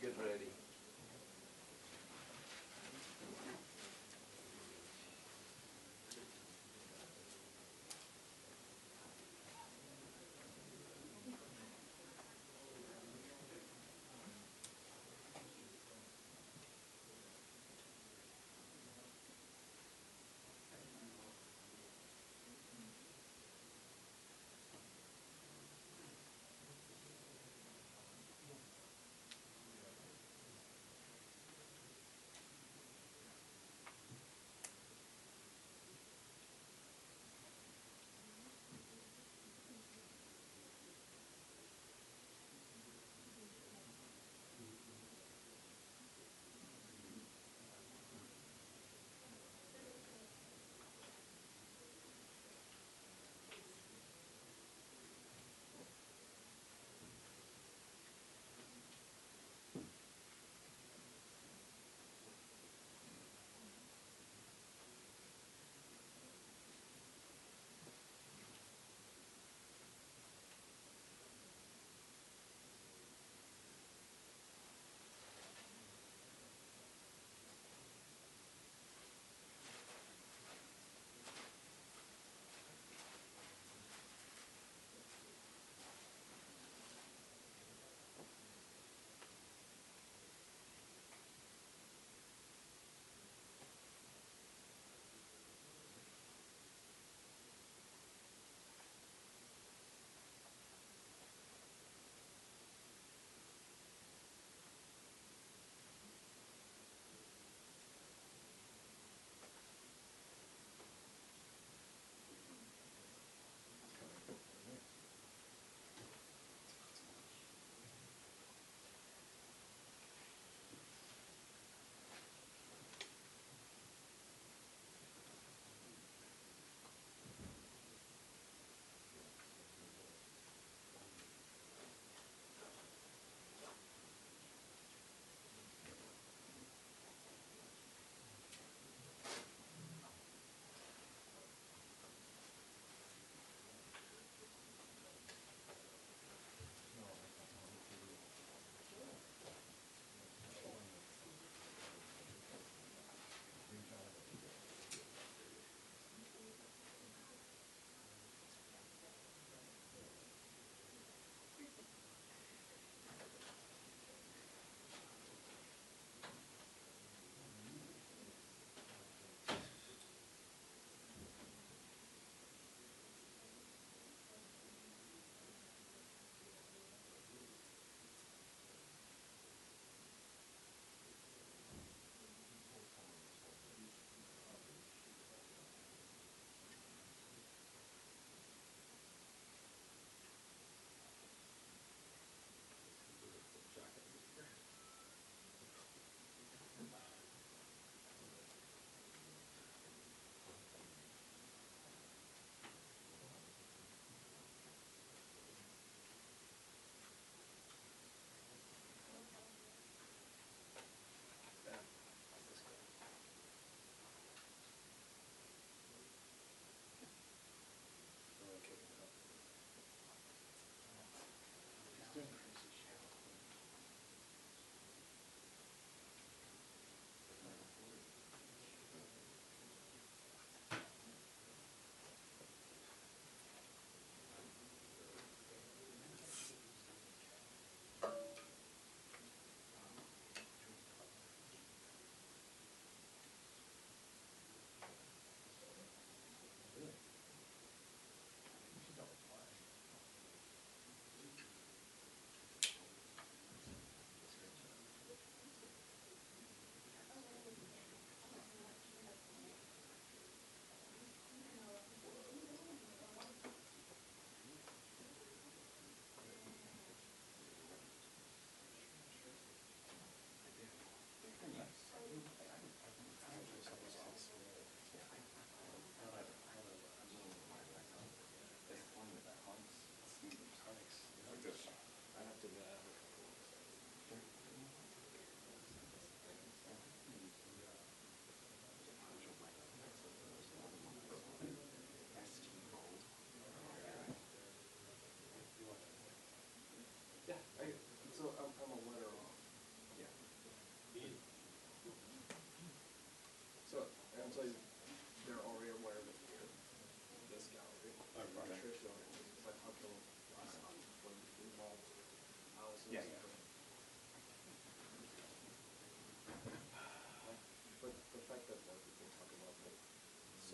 Get ready.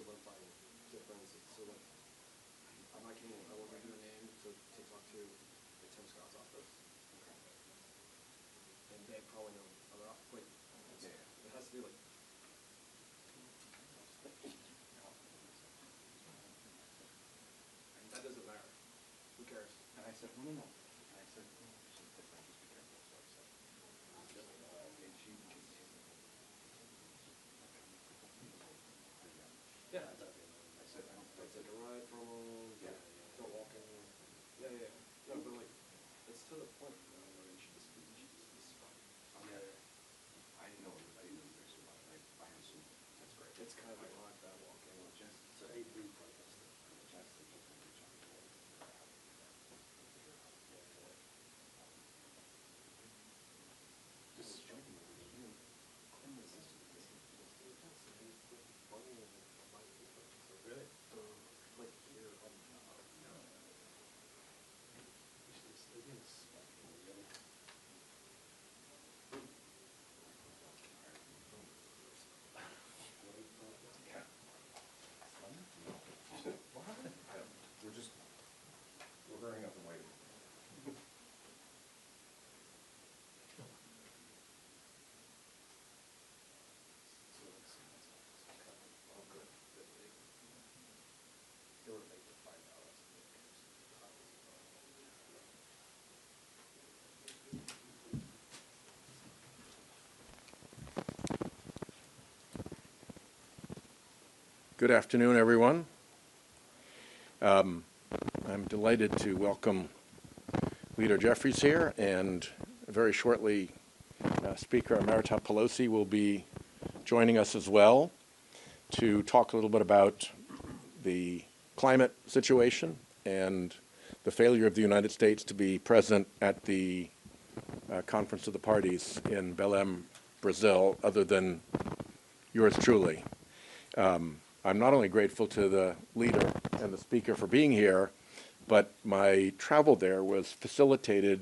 solidifying difference. It's sort of, I'm not kidding. I won't give you a name to talk to like Tim Scott's office. Okay. And they probably know other office. Wait, yeah. It has to be like. That doesn't matter. Who cares? And I said, no. And I said, no, she's different. Just be careful. So I said, and she continued. Yeah. I said, I don't. It's like a ride from home. Yeah. Don't walk anywhere. Yeah. No, but like, it's to the point. You know, where you should just be fine. Yeah. I didn't know you guys were about it. I assume that's great. It's kind of like that walking. It's an 8-week protest. This is joking with you. Clean the system. Really? Like here on We're hurrying up and waiting. they were made to find out. Good afternoon, everyone. I'm delighted to welcome Leader Jeffries here, and very shortly Speaker Emerita Pelosi will be joining us as well to talk a little bit about the climate situation and the failure of the United States to be present at the Conference of the Parties in Belém, Brazil, other than yours truly. I'm not only grateful to the leader and the speaker for being here, but my travel there was facilitated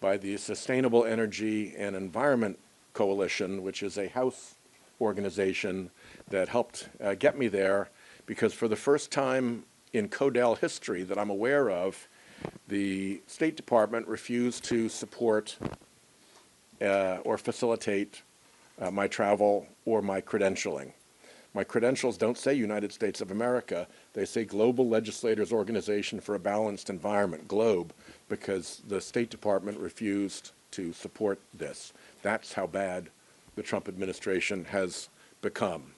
by the Sustainable Energy and Environment Coalition, which is a House organization that helped get me there, because for the first time in CODEL history that I'm aware of, the State Department refused to support or facilitate my travel or my credentialing. My credentials don't say United States of America. They say Global Legislators Organization for a Balanced Environment, GLOBE, because the State Department refused to support this. That's how bad the Trump administration has become.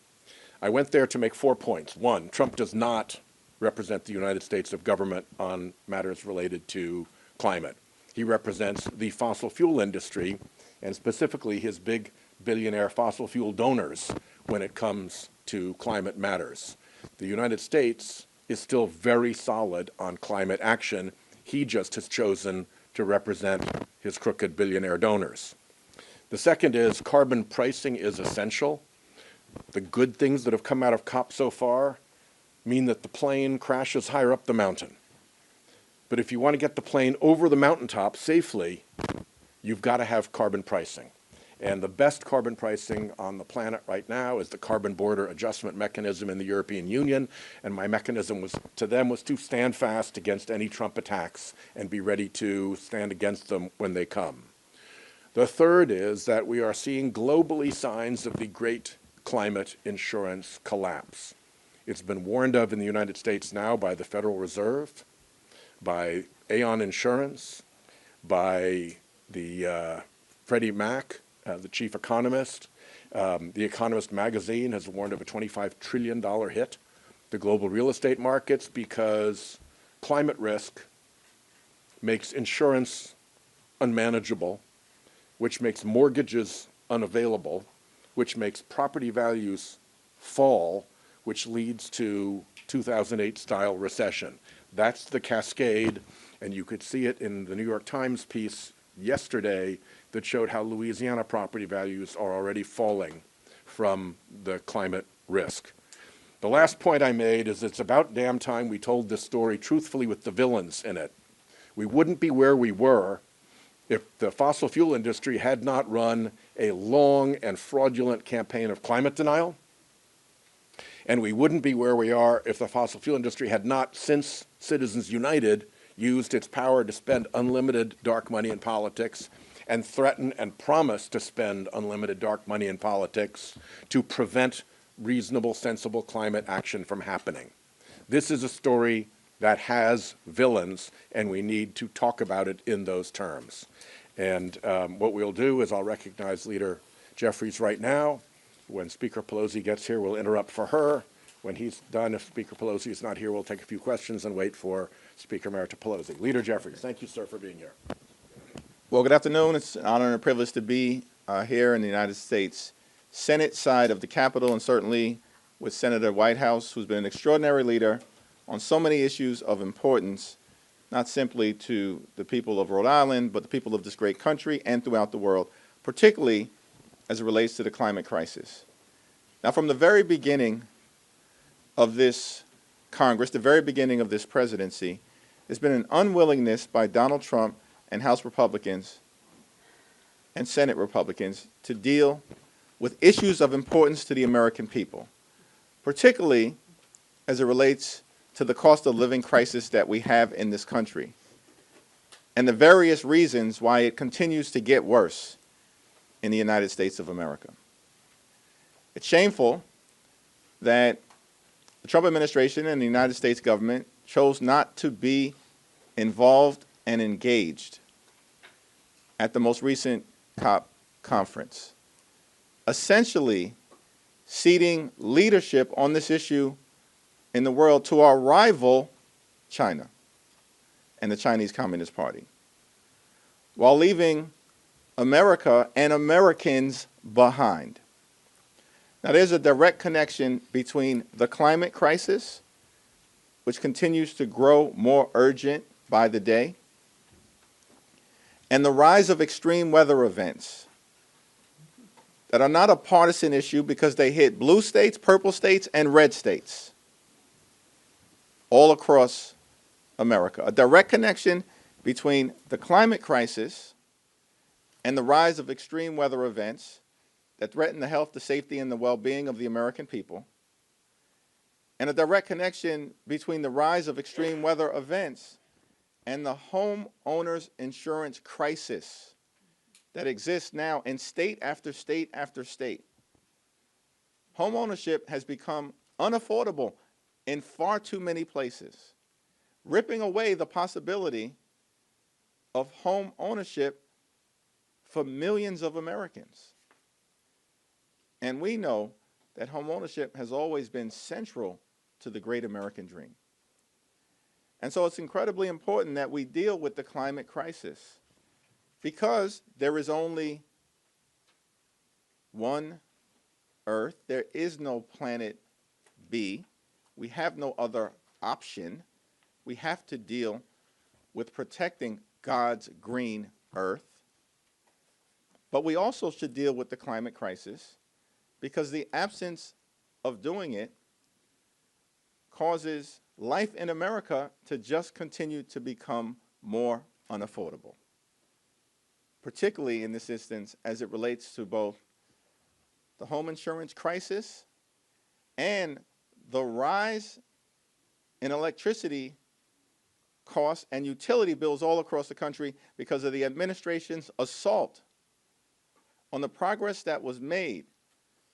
I went there to make 4 points. One, Trump does not represent the United States of government on matters related to climate. He represents the fossil fuel industry, and specifically his big billionaire fossil fuel donors when it comes to climate matters. The United States is still very solid on climate action. He just has chosen to represent his crooked billionaire donors. The second is carbon pricing is essential. The good things that have come out of COP so far mean that the plane crashes higher up the mountain. But if you want to get the plane over the mountaintop safely, you've got to have carbon pricing. And the best carbon pricing on the planet right now is the Carbon Border Adjustment Mechanism in the European Union. And my mechanism was to stand fast against any Trump attacks and be ready to stand against them when they come. The third is that we are seeing globally signs of the great climate insurance collapse. It's been warned of in the United States now by the Federal Reserve, by Aon Insurance, by the Freddie Mac, the chief economist. The Economist magazine has warned of a $25 trillion hit to global real estate markets because climate risk makes insurance unmanageable, which makes mortgages unavailable, which makes property values fall, which leads to 2008-style recession. That's the cascade, and you could see it in the New York Times piece yesterday that showed how Louisiana property values are already falling from the climate risk. The last point I made is it's about damn time we told this story truthfully with the villains in it. We wouldn't be where we were if the fossil fuel industry had not run a long and fraudulent campaign of climate denial. And we wouldn't be where we are if the fossil fuel industry had not, since Citizens United, used its power to spend unlimited dark money in politics and threaten and promise to spend unlimited dark money in politics to prevent reasonable, sensible climate action from happening. This is a story that has villains, and we need to talk about it in those terms. And what we'll do is I'll recognize Leader Jeffries right now. When Speaker Pelosi gets here, we'll interrupt for her. When he's done, if Speaker Pelosi is not here, we'll take a few questions and wait for Speaker Emerita Pelosi. Leader Jeffries, thank you, sir, for being here. Well, good afternoon. It's an honor and a privilege to be here in the United States Senate side of the Capitol, and certainly with Senator Whitehouse, who's been an extraordinary leader on so many issues of importance, not simply to the people of Rhode Island, but the people of this great country and throughout the world, particularly as it relates to the climate crisis. Now, from the very beginning of this Congress, the very beginning of this presidency, there's been an unwillingness by Donald Trump and House Republicans and Senate Republicans to deal with issues of importance to the American people, particularly as it relates to the cost of living crisis that we have in this country and the various reasons why it continues to get worse in the United States of America. It's shameful that the Trump administration and the United States government chose not to be involved and engaged at the most recent COP conference, essentially ceding leadership on this issue in the world to our rival, China, and the Chinese Communist Party, while leaving America and Americans behind. Now, there's a direct connection between the climate crisis, which continues to grow more urgent by the day, and the rise of extreme weather events that are not a partisan issue because they hit blue states, purple states, and red states all across America. A direct connection between the climate crisis and the rise of extreme weather events that threaten the health, the safety, and the well-being of the American people, and a direct connection between the rise of extreme weather events and the homeowners insurance crisis that exists now in state after state after state. Homeownership has become unaffordable in far too many places, ripping away the possibility of home ownership for millions of Americans. And we know that home ownership has always been central to the great American dream. And so it's incredibly important that we deal with the climate crisis because there is only one Earth. There is no planet B. We have no other option. We have to deal with protecting God's green Earth. But we also should deal with the climate crisis because the absence of doing it causes life in America to just continue to become more unaffordable, particularly in this instance as it relates to both the home insurance crisis and the rise in electricity costs and utility bills all across the country because of the administration's assault on the progress that was made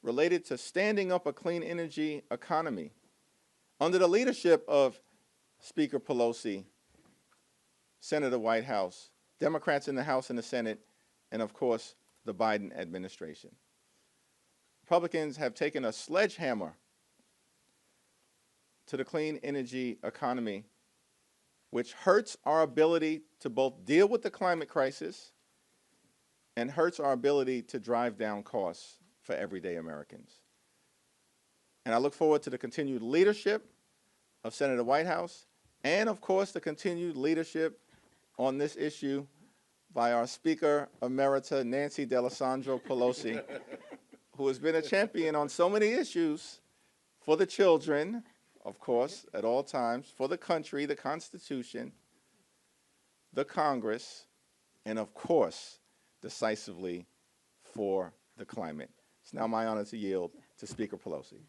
related to standing up a clean energy economy under the leadership of Speaker Pelosi, Senator Whitehouse, Democrats in the House and the Senate, and of course, the Biden administration. Republicans have taken a sledgehammer to the clean energy economy, which hurts our ability to both deal with the climate crisis and hurts our ability to drive down costs for everyday Americans. And I look forward to the continued leadership of Senator Whitehouse and, of course, the continued leadership on this issue by our Speaker Emerita, Nancy Pelosi, who has been a champion on so many issues for the children, of course, at all times, for the country, the Constitution, the Congress, and, of course, decisively for the climate. It's now my honor to yield to Speaker Pelosi.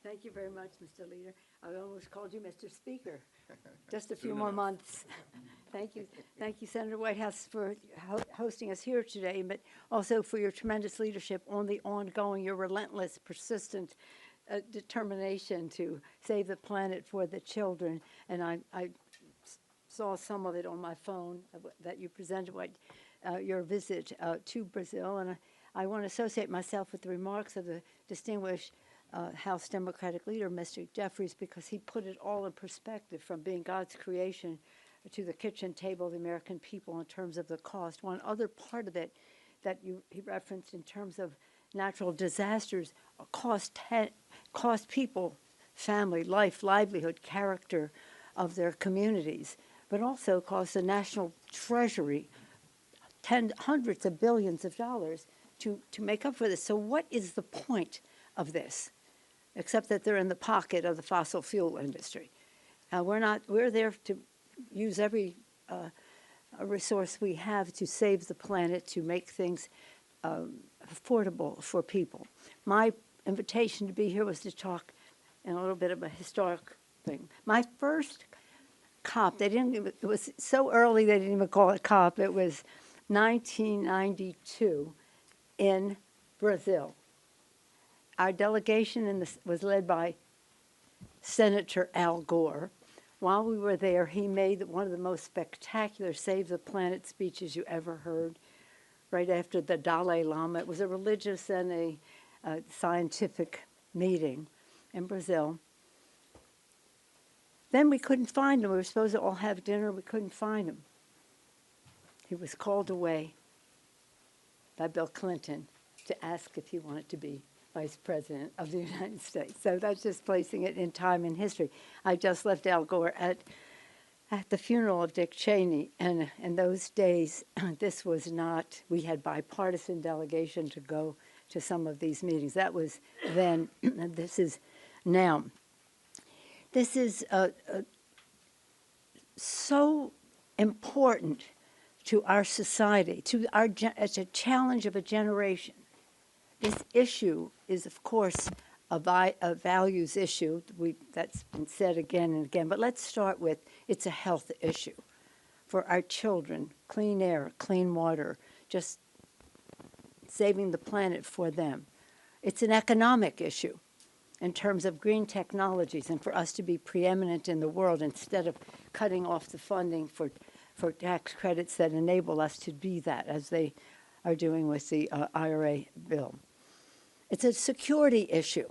Thank you very much, Mr. Leader. I almost called you Mr. Speaker. Just a few more months. Thank you. Thank you, Senator Whitehouse, for hosting us here today, but also for your tremendous leadership on the ongoing, your relentless, persistent determination to save the planet for the children. And I saw some of it on my phone that you presented, your visit to Brazil. And I want to associate myself with the remarks of the distinguished House Democratic leader, Mr. Jeffries, because he put it all in perspective from being God's creation to the kitchen table of the American people in terms of the cost. One other part of it that he referenced in terms of natural disasters cost people, family, life, livelihood, character of their communities, but also cost the national treasury hundreds of billions of dollars to make up for this. So what is the point of this, except that they're in the pocket of the fossil fuel industry? We're there to use every resource we have to save the planet, to make things affordable for people. My invitation to be here was to talk in a little bit of a historic thing. My first COP, it was so early they didn't even call it COP. It was 1992 in Brazil. Our delegation was led by Senator Al Gore. While we were there, he made one of the most spectacular Save the Planet speeches you ever heard, right after the Dalai Lama. It was a religious and a scientific meeting in Brazil. Then we couldn't find him. We were supposed to all have dinner. We couldn't find him. He was called away by Bill Clinton to ask if he wanted to be Vice President of the United States. So that's just placing it in time in history. I just left Al Gore at the funeral of Dick Cheney, and in those days, this was not, we had bipartisan delegation to go to some of these meetings. That was then, and this is now. This is so important to our society, it's a challenge of a generation. This issue is, of course, a values issue. That's been said again and again. But let's start with it's a health issue for our children, clean air, clean water, just saving the planet for them. It's an economic issue in terms of green technologies and for us to be preeminent in the world instead of cutting off the funding for tax credits that enable us to be that, as they are doing with the IRA bill. It's a security issue.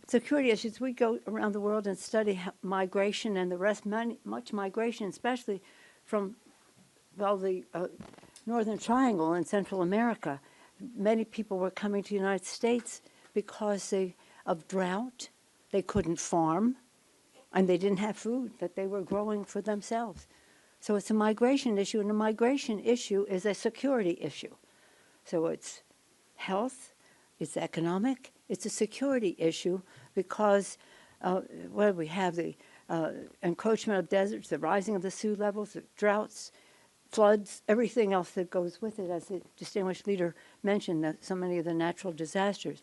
Security issues, we go around the world and study migration and the rest, much migration, especially from, well, the Northern Triangle in Central America. Many people were coming to the United States because of drought. They couldn't farm, and they didn't have food that they were growing for themselves. So it's a migration issue, and a migration issue is a security issue. So it's health, it's economic, it's a security issue because we have the encroachment of deserts, the rising of the sea levels, the droughts, floods, everything else that goes with it, as the distinguished leader mentioned, that so many of the natural disasters.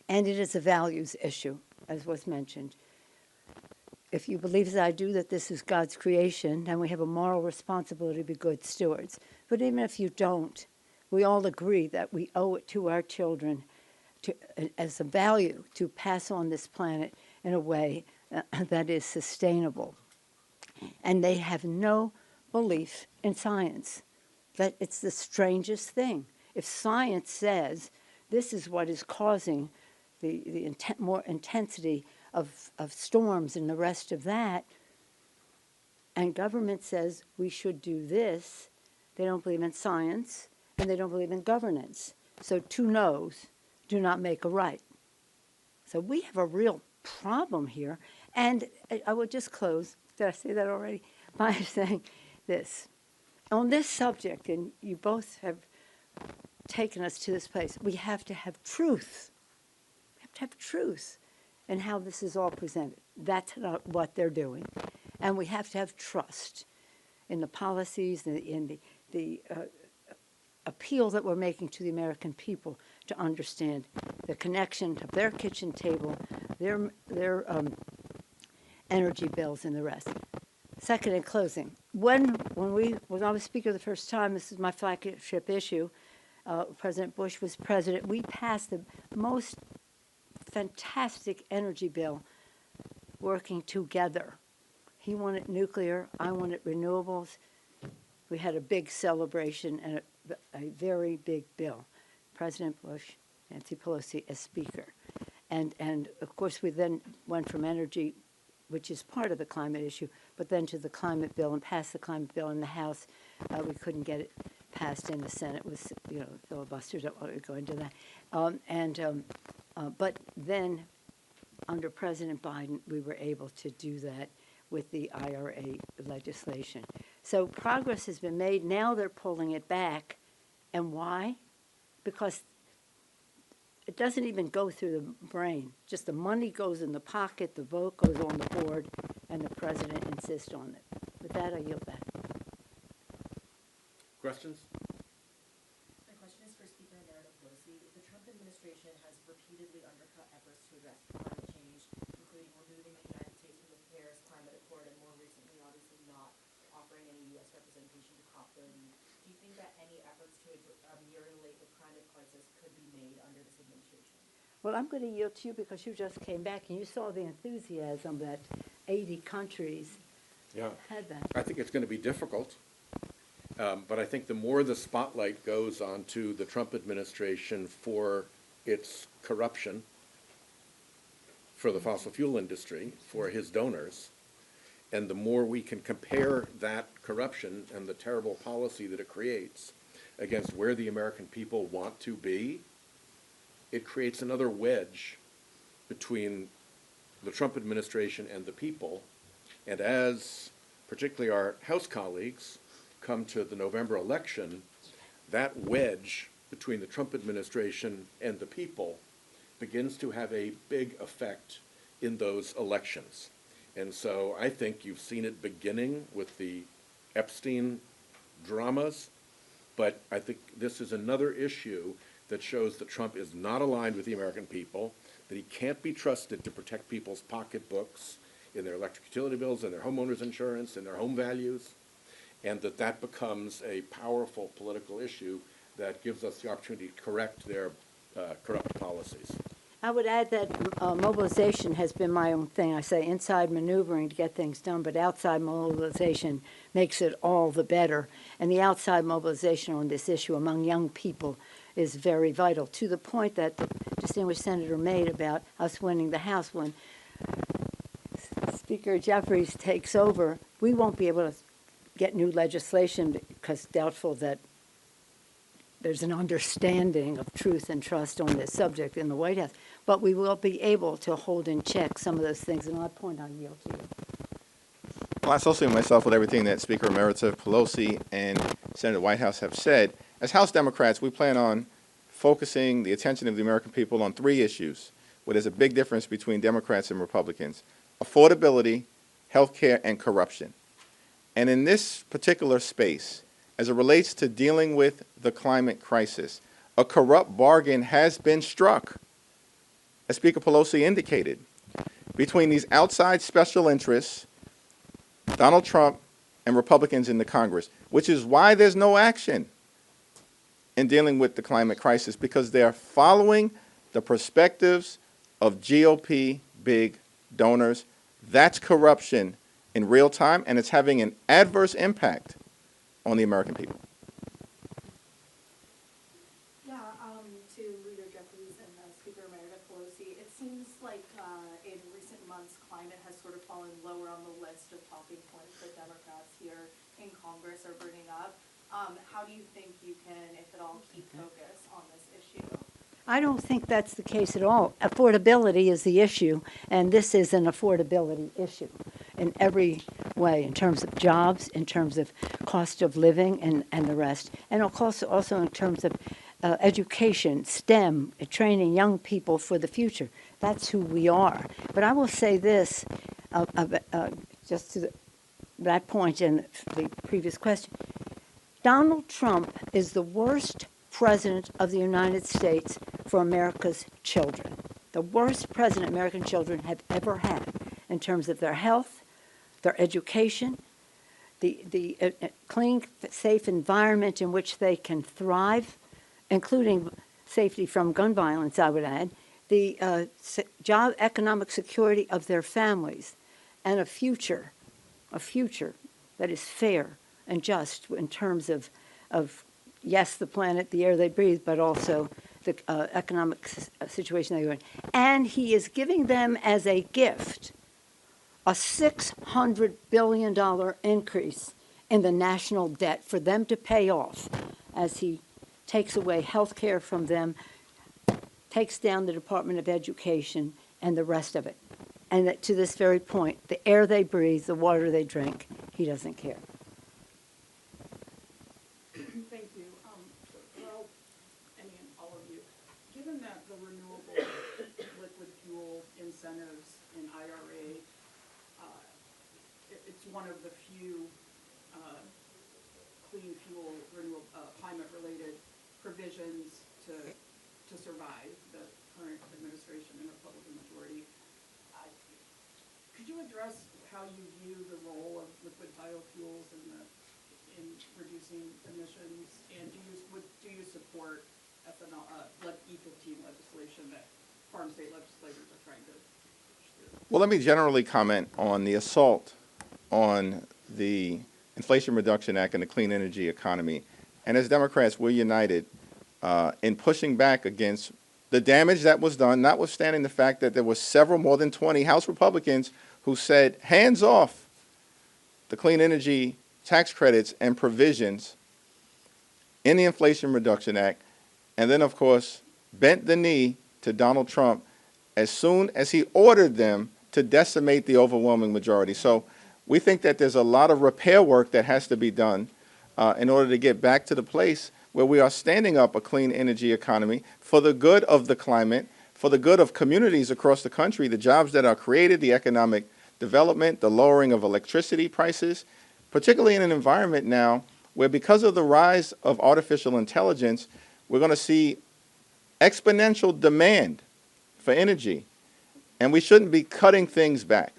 And it is a values issue, as was mentioned. If you believe as I do that this is God's creation, then we have a moral responsibility to be good stewards. But even if you don't, we all agree that we owe it to our children as a value to pass on this planet in a way that is sustainable. And they have no belief in science. That it's the strangest thing. If science says this is what is causing the more intensity of storms and the rest of that, and government says we should do this, they don't believe in science, and they don't believe in governance. So two no's do not make a right. So we have a real problem here. And I will just close, did I say that already? By saying this. On this subject, and you both have taken us to this place, we have to have truth. We have to have truth in how this is all presented. That's not what they're doing. And we have to have trust in the policies, in the appeal that we're making to the American people to understand the connection of their kitchen table, their energy bills, and the rest. Second, in closing, when I was Speaker the first time, this is my flagship issue, President Bush was president, we passed the most fantastic energy bill working together. He wanted nuclear, I wanted renewables. We had a big celebration and a very big bill. President Bush, Nancy Pelosi as Speaker. And of course, we then went from energy, which is part of the climate issue, but then to the climate bill and passed the climate bill in the House. We couldn't get it passed in the Senate. It was, filibuster, don't want to go into that. But then, under President Biden, we were able to do that with the IRA legislation. So progress has been made. Now they're pulling it back. And why? Because it doesn't even go through the brain. Just the money goes in the pocket, the vote goes on the board, and the president insists on it. With that, I yield back. Questions? My question is for Speaker Nancy Pelosi. The Trump administration has repeatedly undercut efforts to address climate change, including removing the United States from the Paris Climate Accord and more recently, obviously, not offering any U.S. representation to COP30. Do you think that any efforts to ameliorate the climate crisis could be made under this administration? Well, I'm going to yield to you because you just came back and you saw the enthusiasm that 80 countries had that. I think it's going to be difficult. But I think the more the spotlight goes onto the Trump administration for its corruption, for the fossil fuel industry, for his donors, and the more we can compare that corruption and the terrible policy that it creates against where the American people want to be, it creates another wedge between the Trump administration and the people. And as particularly our House colleagues come to the November election, that wedge between the Trump administration and the people begins to have a big effect in those elections. And so I think you've seen it beginning with the Epstein dramas, but I think this is another issue that shows that Trump is not aligned with the American people, that he can't be trusted to protect people's pocketbooks in their electric utility bills, in their homeowners insurance, in their home values, and that becomes a powerful political issue that gives us the opportunity to correct their corrupt policies. I would add that mobilization has been my own thing. I say inside maneuvering to get things done, but outside mobilization makes it all the better. And the outside mobilization on this issue among young people is very vital, to the point that the distinguished senator made about us winning the House. When Speaker Jeffries takes over, we won't be able to get new legislation because doubtful that there's an understanding of truth and trust on this subject in the White House. But we will be able to hold in check some of those things, and I'll point on yield to you. Well, I associate myself with everything that Speaker Emerita Pelosi and Senator Whitehouse have said. As House Democrats, we plan on focusing the attention of the American people on three issues where there's a big difference between Democrats and Republicans: affordability, health care, and corruption. And in this particular space, as it relates to dealing with the climate crisis, a corrupt bargain has been struck, as Speaker Pelosi indicated, between these outside special interests, Donald Trump, and Republicans in the Congress, which is why there's no action in dealing with the climate crisis, because they're following the perspectives of GOP big donors. That's corruption in real time, and it's having an adverse impact on the American people. Yeah, to Leader Jeffries and Speaker Emerita Pelosi, it seems like in recent months, climate has sort of fallen lower on the list of talking points that Democrats here in Congress are bringing up. How do you think you can, if at all, keep focus on this issue? I don't think that's the case at all. Affordability is the issue, and this is an affordability issue in every way, in terms of jobs, in terms of cost of living, and the rest, and also in terms of education, STEM, training young people for the future. That's who we are. But I will say this, just to that point in the previous question, Donald Trump is the worst president of the United States for America's children. The worst president American children have ever had in terms of their health, their education, the clean, safe environment in which they can thrive, including safety from gun violence, I would add, the job, economic security of their families, and a future that is fair and just in terms of yes, the planet, the air they breathe, but also the economic situation they're in. And he is giving them as a gift a $600 billion increase in the national debt for them to pay off as he takes away health care from them, takes down the Department of Education, and the rest of it. And that to this very point, the air they breathe, the water they drink, he doesn't care. Thank you. Well, and all of you, given that the renewable liquid fuel incentives in IRA, it's one of the few clean fuel, renewable, climate-related provisions to survive the current administration and Republican majority. Could you address how you view the role of liquid biofuels in reducing emissions, and do you support ethanol, E15 legislation that farm state legislators are trying to push through? Well, let me generally comment on the assault on the Inflation Reduction Act and the clean energy economy. And as Democrats, we're united in pushing back against the damage that was done, notwithstanding the fact that there were several, more than 20 House Republicans who said, hands off the clean energy tax credits and provisions in the Inflation Reduction Act, and then, of course, bent the knee to Donald Trump as soon as he ordered them to decimate the overwhelming majority. So we think that there's a lot of repair work that has to be done in order to get back to the place where we are standing up a clean energy economy for the good of the climate, for the good of communities across the country, the jobs that are created, the economic development, the lowering of electricity prices, particularly in an environment now where, because of the rise of artificial intelligence, we're going to see exponential demand for energy, and we shouldn't be cutting things back.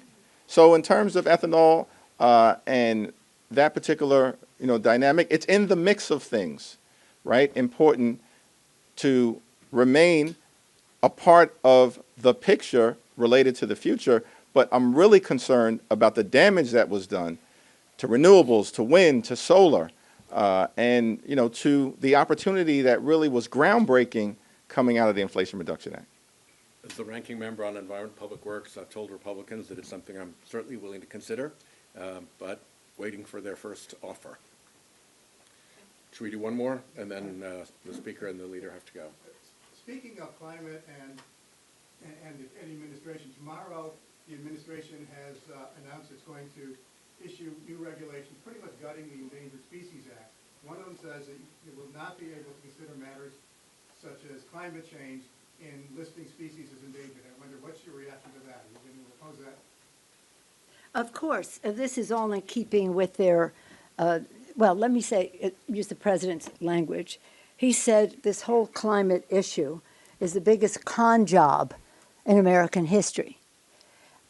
So in terms of ethanol and that particular dynamic, it's in the mix of things, right? Important to remain a part of the picture related to the future, but I'm really concerned about the damage that was done to renewables, to wind, to solar, and to the opportunity that really was groundbreaking coming out of the Inflation Reduction Act. As the ranking member on Environment and Public Works, I've told Republicans that it's something I'm certainly willing to consider, but waiting for their first offer. Should we do one more, and then the speaker and the leader have to go? Speaking of climate and the administration, tomorrow the administration has announced it's going to issue new regulations, pretty much gutting the Endangered Species Act. One of them says that you will not be able to consider matters such as climate change in listing species as endangered. I wonder, what's your reaction to that? Are you going to oppose that? Of course, this is all in keeping with their, well, let me say, use the president's language. He said this whole climate issue is the biggest con job in American history,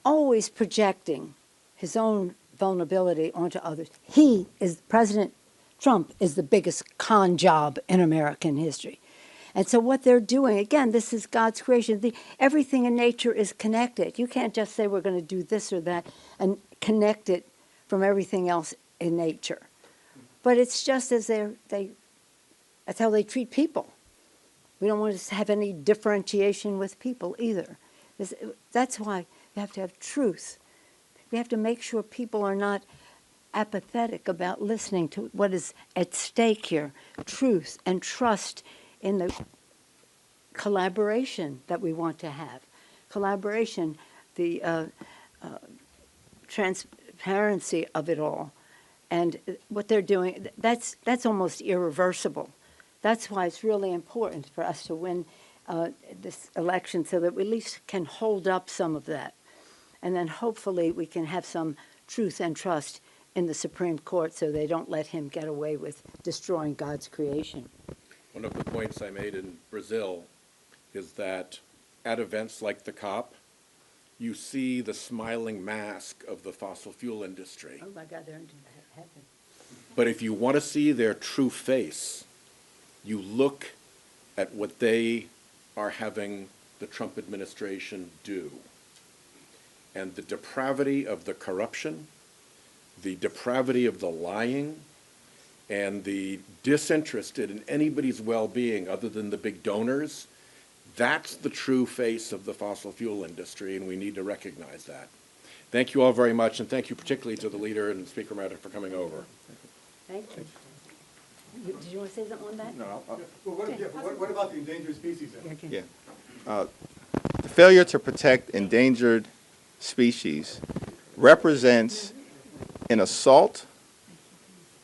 always projecting his own vulnerability onto others. President Trump is the biggest con job in American history. And so what they're doing, again, this is God's creation. Everything in nature is connected. You can't just say we're going to do this or that and connect it from everything else in nature. But it's just as that's how they treat people. We don't want to have any differentiation with people either. That's why you have to have truth. We have to make sure people are not apathetic about listening to what is at stake here, truth and trust in the collaboration that we want to have. Collaboration, the transparency of it all. And what they're doing, that's almost irreversible. That's why it's really important for us to win this election so that we at least can hold up some of that. And then hopefully we can have some truth and trust in the Supreme Court so they don't let him get away with destroying God's creation. One of the points I made in Brazil is that at events like the COP, you see the smiling mask of the fossil fuel industry. Oh my God, they're in heaven. But if you want to see their true face, you look at what they are having the Trump administration do. And the depravity of the corruption, the depravity of the lying, and the disinterested in anybody's well-being other than the big donors, that's the true face of the fossil fuel industry, and we need to recognize that. Thank you all very much, and thank you particularly to the leader and Speaker Meredith for coming over. Thank you. Did you want to say something on that? No, Well, what about the endangered species then? Okay. yeah. The failure to protect endangered species represents an assault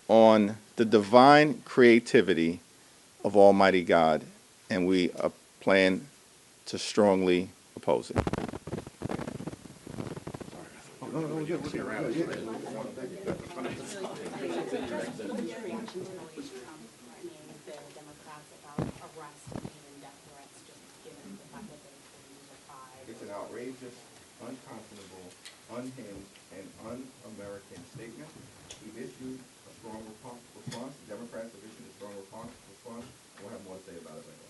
on the divine creativity of Almighty God, and we plan to strongly oppose it. It's an outrageous, unconscionable, unhinged, and un-American statement. We've issued a strong response. The Democrats have issued a strong response. We'll have more to say about it later.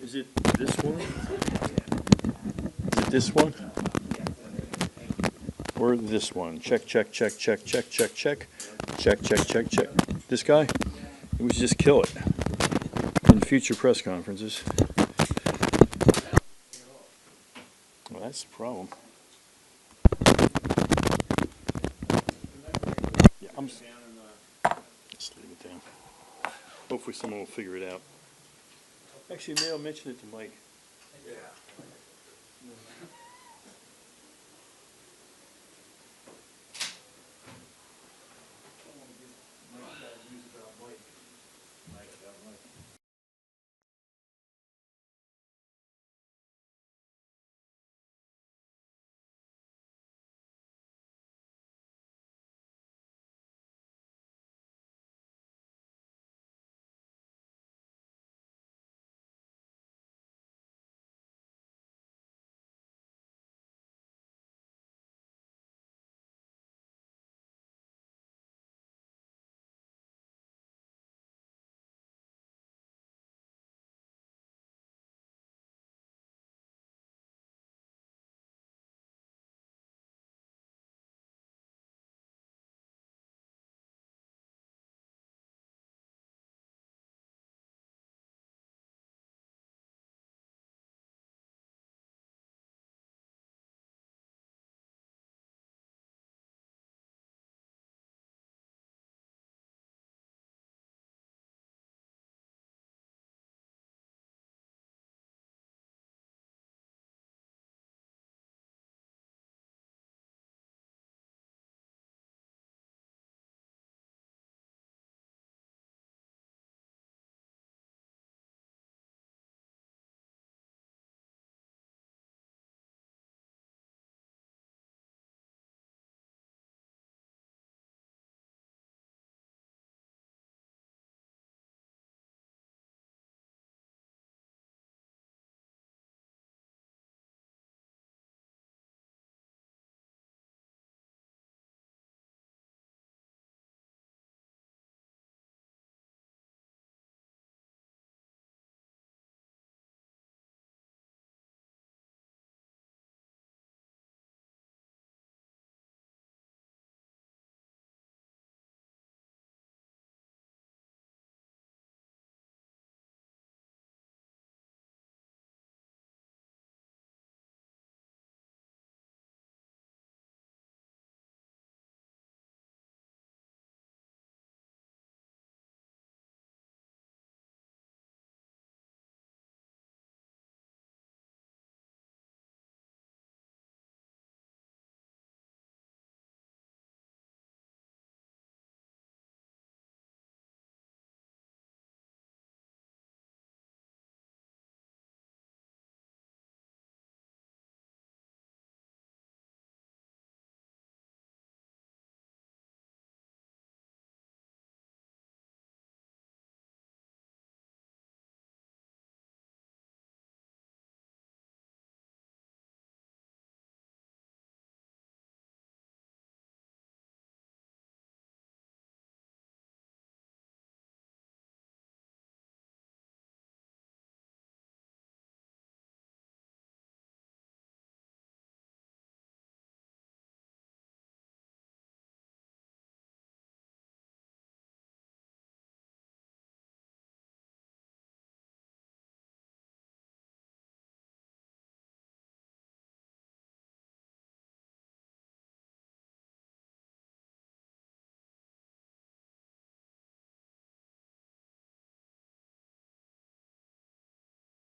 Is it this one? Is it this one? Or this one? Check, check, check, check, check, check, check. Check, check, check, check. This guy? We should just kill it in future press conferences. Well, that's the problem. Yeah, just leave it down. Hopefully someone will figure it out. Actually, maybe I'll mention it to Mike. Yeah.